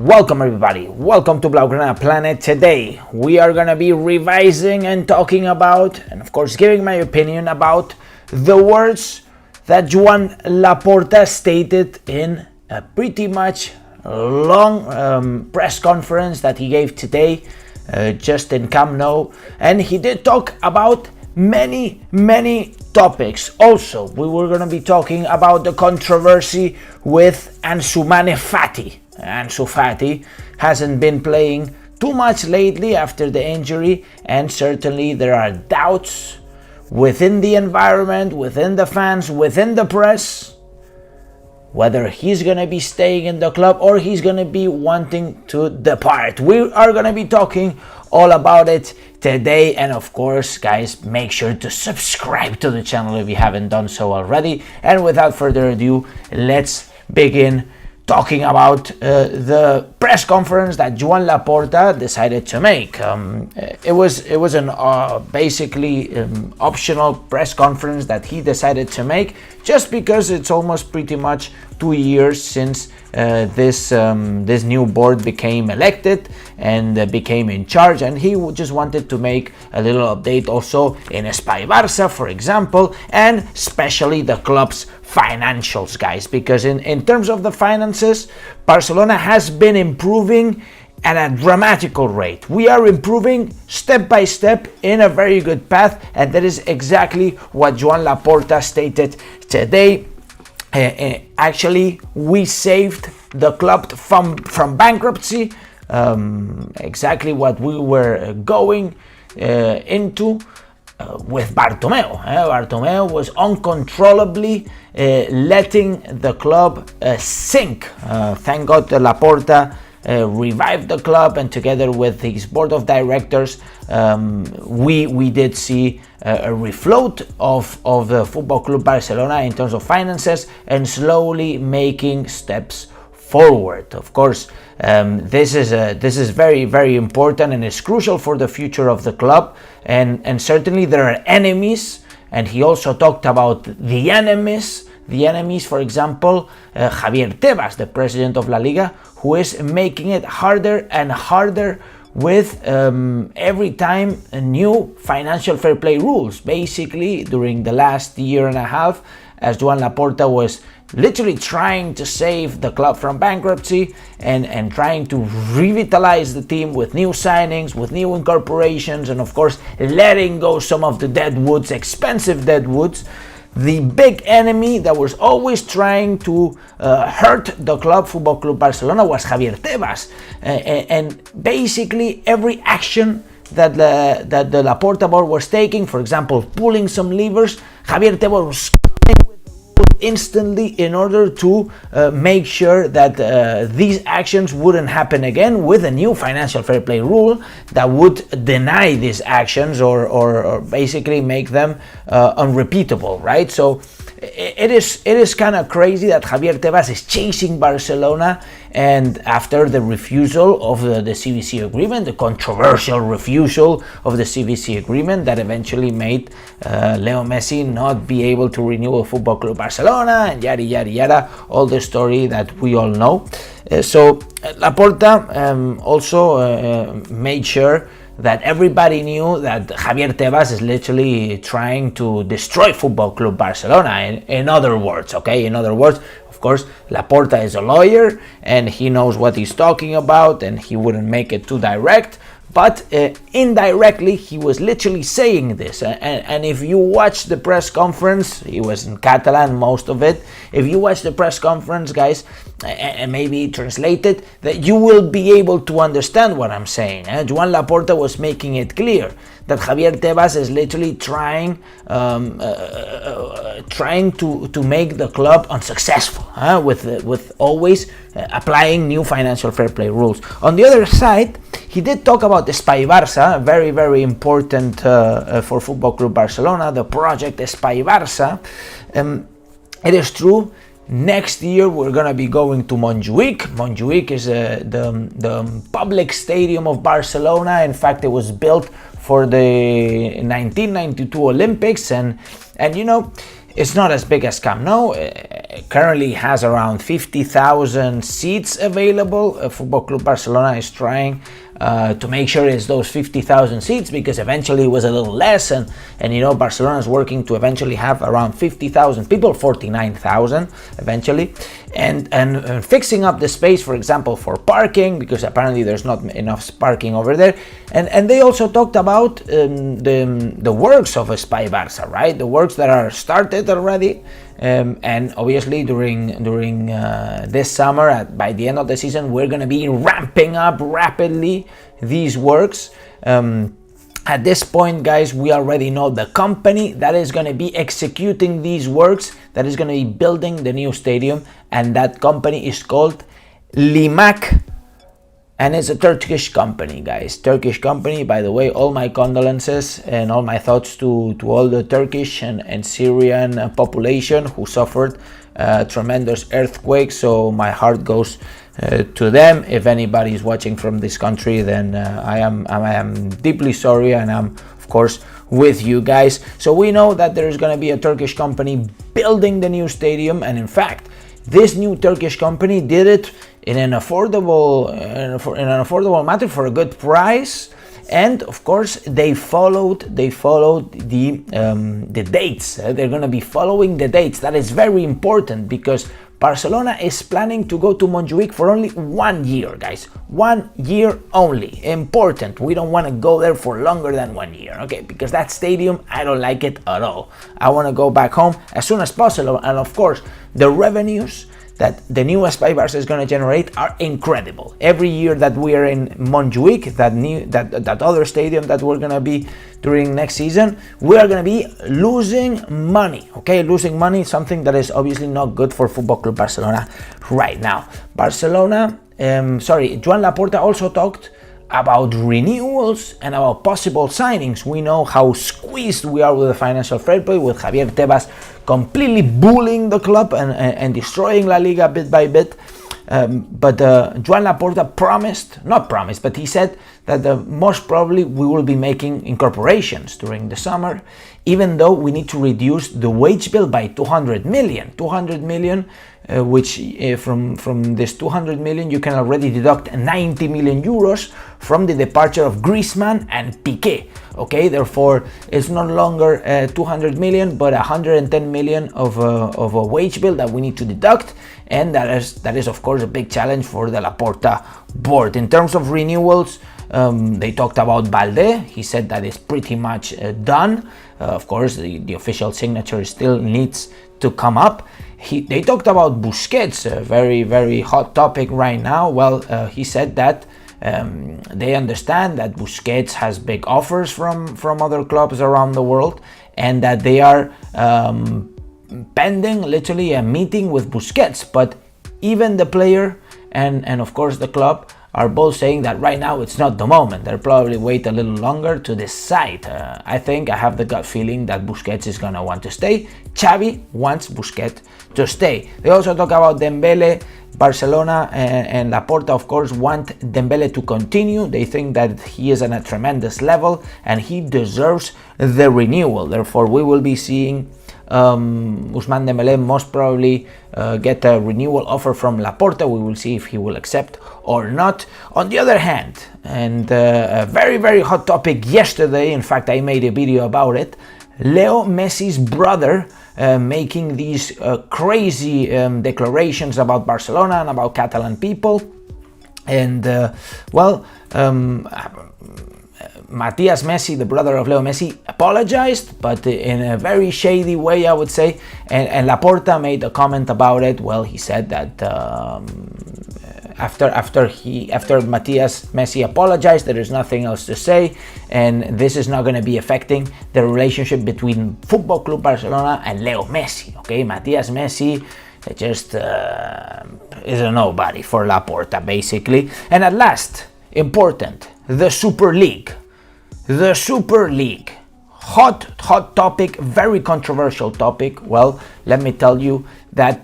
Welcome everybody, welcome to Blaugrana Planet. Today we are going to be revising and talking about, and of course giving my opinion about the words that Joan Laporta stated in a pretty much long press conference that he gave today just in Camp Nou, and he did talk about many topics. Also, we were going to be talking about the controversy with Ansu Fati. Ansu Fati hasn't been playing too much lately after the injury, and certainly there are doubts within the environment, within the fans, within the press, whether he's going to be staying in the club or he's going to be wanting to depart. We are going to be talking all about it today, and of course, guys, make sure to subscribe to the channel if you haven't done so already. And without further ado, let's begin talking about the press conference that Joan Laporta decided to make. It was an basically optional press conference that he decided to make, just because it's almost pretty much 2 years since this new board became elected and became in charge, and he just wanted to make a little update also in Espai Barca, for example, and especially the club's financials, guys, because in terms of the finances, Barcelona has been improving at a dramatical rate. We are improving step by step in a very good path, and that is exactly what Joan Laporta stated today. Actually, we saved the club from bankruptcy, exactly what we were going into with Bartomeu. Bartomeu was uncontrollably letting the club sink. Thank God Laporta revived the club, and together with his board of directors, we did see a refloat of the Football Club Barcelona in terms of finances, and slowly making steps forward. Of course, this is very important, and is crucial for the future of the club, and certainly there are enemies, and he also talked about the enemies, for example, Javier Tebas, the president of La Liga, who is making it harder and harder with every time new financial fair play rules. Basically, during the last year and a half, as Joan Laporta was literally trying to save the club from bankruptcy and trying to revitalize the team with new signings, with new incorporations, and of course letting go some of the deadwoods, expensive deadwoods. The big enemy that was always trying to hurt the club, Football Club Barcelona, was Javier Tebas. And basically every action that the Laporta board was taking, for example, pulling some levers, Javier Tebas was instantly in order to make sure that these actions wouldn't happen again, with a new financial fair play rule that would deny these actions or basically make them unrepeatable, right? So it is kind of crazy that Javier Tebas is chasing Barcelona, and after the refusal of the CVC agreement, the controversial refusal of the CVC agreement that eventually made Leo Messi not be able to renew with Football Club Barcelona, and yada, all the story that we all know. So Laporta also made sure that everybody knew that Javier Tebas is literally trying to destroy Football Club Barcelona, in other words, okay? In other words, of course, Laporta is a lawyer, and he knows what he's talking about, and he wouldn't make it too direct, but indirectly he was literally saying this. And if you watch the press conference, he was in Catalan, most of it. If you watch the press conference, guys, and maybe translate it, that you will be able to understand what I'm saying. Joan Laporta was making it clear that Javier Tebas is literally trying to make the club unsuccessful, with always applying new financial fair play rules. On the other side, he did talk about Espai Barca, very important for Football Club Barcelona, the project Espai Barca. It is true, next year we're going to be going to Montjuic. Montjuic is the public stadium of Barcelona. In fact, it was built for the 1992 Olympics, and you know, it's not as big as Camp Nou. currently has around 50,000 seats available. Football Club Barcelona is trying to make sure it's those 50,000 seats, because eventually it was a little less, and Barcelona is working to eventually have around 50,000 people, 49,000 eventually, and fixing up the space, for example, for parking, because apparently there's not enough parking over there, and they also talked about the works of Espai Barca, right? The works that are started already. And obviously during this summer, by the end of the season, we're going to be ramping up rapidly these works. At this point, guys, we already know the company that is going to be executing these works, that is going to be building the new stadium, and that company is called Limak. And it's a Turkish company, guys. Turkish company, by the way. All my condolences and all my thoughts to all the Turkish and Syrian population who suffered tremendous earthquakes. So my heart goes to them. If anybody is watching from this country, then I am deeply sorry, and I'm of course with you guys. So we know that there's going to be a Turkish company building the new stadium, and in fact, this new Turkish company did it in an affordable matter for a good price, and of course they followed the dates. They're going to be following the dates. That is very important, because Barcelona is planning to go to Montjuic for only 1 year, guys. 1 year only. Important. We don't want to go there for longer than 1 year, okay? Because that stadium, I don't like it at all. I want to go back home as soon as possible, and of course, the revenues that the new Espai Barca is going to generate are incredible. Every year that we are in Montjuic, that other stadium that we're going to be during next season, we are going to be losing money, okay? Losing money, something that is obviously not good for Football Club Barcelona right now. Joan Laporta also talked about renewals and about possible signings. We know how squeezed we are with the financial fair play, with Javier Tebas completely bullying the club and destroying La Liga bit by bit. But Joan Laporta but he said that most probably we will be making incorporations during the summer, even though we need to reduce the wage bill by 200 million, which from this 200 million you can already deduct 90 million euros from the departure of Griezmann and Piqué. Okay, therefore it's no longer 200 million but 110 million of a wage bill that we need to deduct, and that is of course a big challenge for the Laporta board. In terms of renewals, they talked about Balde. He said that it's pretty much done. Of course, the official signature still needs to come up. They talked about Busquets, a very, very hot topic right now. Well, he said that they understand that Busquets has big offers from other clubs around the world, and that they are pending literally a meeting with Busquets. But even the player and of course the club are both saying that right now it's not the moment. They'll probably wait a little longer to decide. I have the gut feeling that Busquets is gonna want to stay. Xavi wants Busquets to stay. They also talk about Dembele. Barcelona and Laporta, of course, want Dembele to continue. They think that he is at a tremendous level and he deserves the renewal. Therefore, we will be seeing Ousmane Dembele most probably get a renewal offer from Laporta. We will see if he will accept or not. On the other hand, and a very, very hot topic yesterday, in fact, I made a video about it, Leo Messi's brother making these crazy declarations about Barcelona and about Catalan people. And Matias Messi, the brother of Leo Messi, apologized, but in a very shady way, I would say. And Laporta made a comment about it. Well, he said that after Matias Messi apologized, there is nothing else to say, and this is not going to be affecting the relationship between Football Club Barcelona and Leo Messi. Okay, Matias Messi just is a nobody for Laporta, basically. And at last, important, the Super League. hot topic, very controversial topic. Well, let me tell you that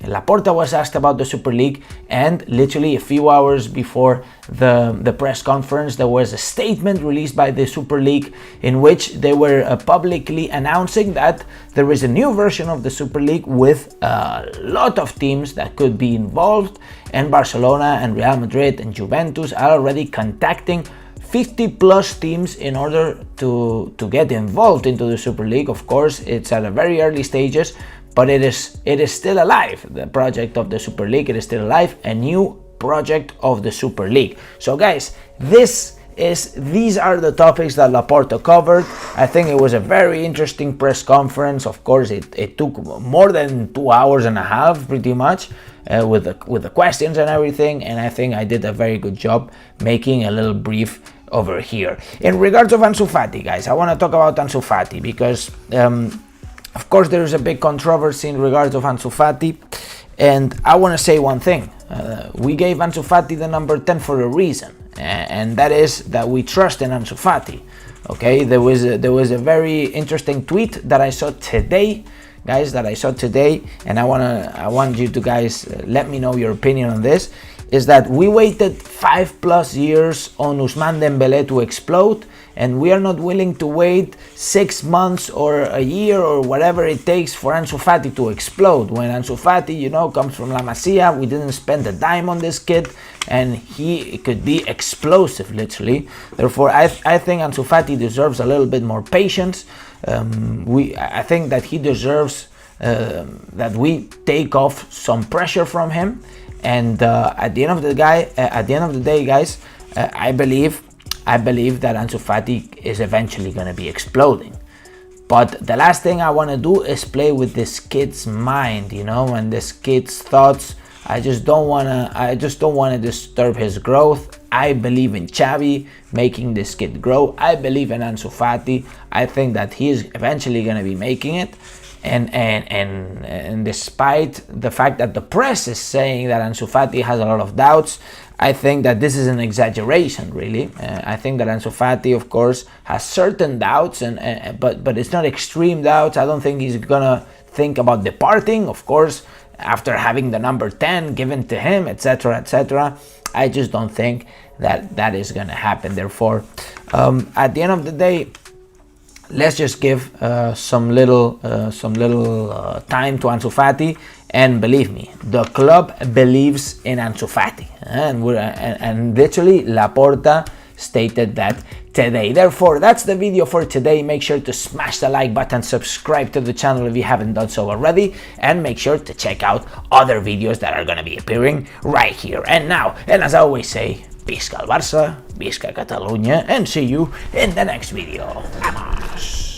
Laporta was asked about the Super League, and literally a few hours before the press conference, there was a statement released by the Super League in which they were publicly announcing that there is a new version of the Super League with a lot of teams that could be involved, and Barcelona and Real Madrid and Juventus are already contacting 50 plus teams in order to get involved into the Super League. Of course, it's at a very early stages, but it is still alive. The project of the Super League, it is still alive, a new project of the Super League. So guys, these are the topics that Laporta covered. I think it was a very interesting press conference. Of course, it took more than 2 hours and a half, pretty much, with the questions and everything, and I think I did a very good job making a little brief over here. In regards of Ansu Fati, guys, I want to talk about Ansu Fati because of course there is a big controversy in regards of Ansu Fati, and I want to say one thing. We gave Ansu Fati the number 10 for a reason, and that is that we trust in Ansu Fati. Okay, there was a very interesting tweet that I saw today, guys, and I want you to guys let me know your opinion on this. Is that we waited 5+ years on Ousmane Dembélé to explode, and we are not willing to wait 6 months or a year or whatever it takes for Ansu Fati to explode. When Ansu Fati, comes from La Masia, we didn't spend a dime on this kid, and he could be explosive, literally. Therefore, I think Ansu Fati deserves a little bit more patience. I think that he deserves that we take off some pressure from him. And at the end of the day, guys, I believe that Ansu Fati is eventually going to be exploding. But the last thing I want to do is play with this kid's mind, and this kid's thoughts. I just don't want to disturb his growth. I believe in Xavi making this kid grow. I believe in Ansu Fati. I think that he is eventually going to be making it. And despite the fact that the press is saying that Ansu Fati has a lot of doubts, I think that this is an exaggeration, really. I think that Ansu Fati, of course, has certain doubts, but it's not extreme doubts. I don't think he's gonna think about departing, of course, after having the number 10 given to him, etc., etc. I just don't think that is gonna happen. Therefore, at the end of the day, let's just give some little time to Ansu Fati, and believe me, the club believes in Ansu Fati, and literally Laporta stated that today. Therefore, that's the video for today. Make sure to smash the like button, subscribe to the channel if you haven't done so already, and make sure to check out other videos that are going to be appearing right here and now. And as I always say, Visca el Barça, Visca Catalunya, and see you in the next video. Vamos!